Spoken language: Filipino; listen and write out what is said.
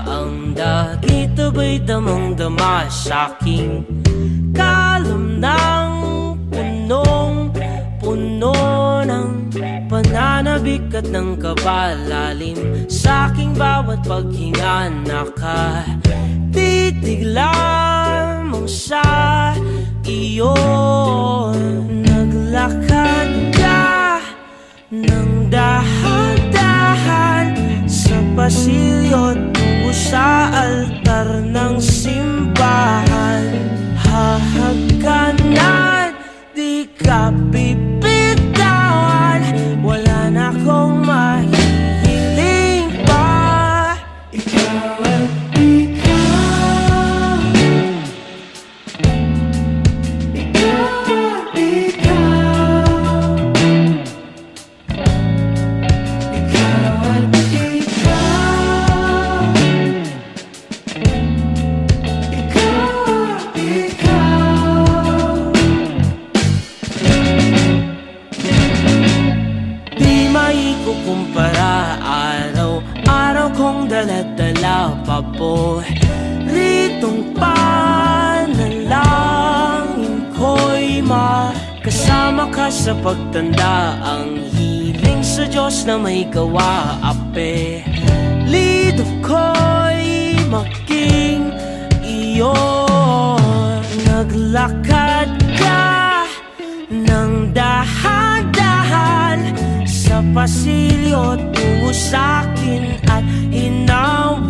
ang dagit aba'y damang-dama sa'king kalam ng punong-puno ng pananabik at ng kabalalim. Sa'king bawat paghinga nakatitig lamang sa iyo. Naglakad ka ng dahan-dahan sa pasilyo tungo sa altar ng simbahan. Hahagkanan, di ka bibitawan, wala na akong mahihiling pa. Ikaw at ikaw, ikaw at ikaw, ikaw at ikaw, ikaw at ikaw. Di maikukumpara, araw-araw kong dala-dala pa po ritong panalangin ko'y makasama ka sa pagtanda. Ang hiling sa Diyos na may gawa, apelido ko'y maging iyo. Naglakad ka ng dahan-dahan sa pasilyo tungo sa'kin at hinawa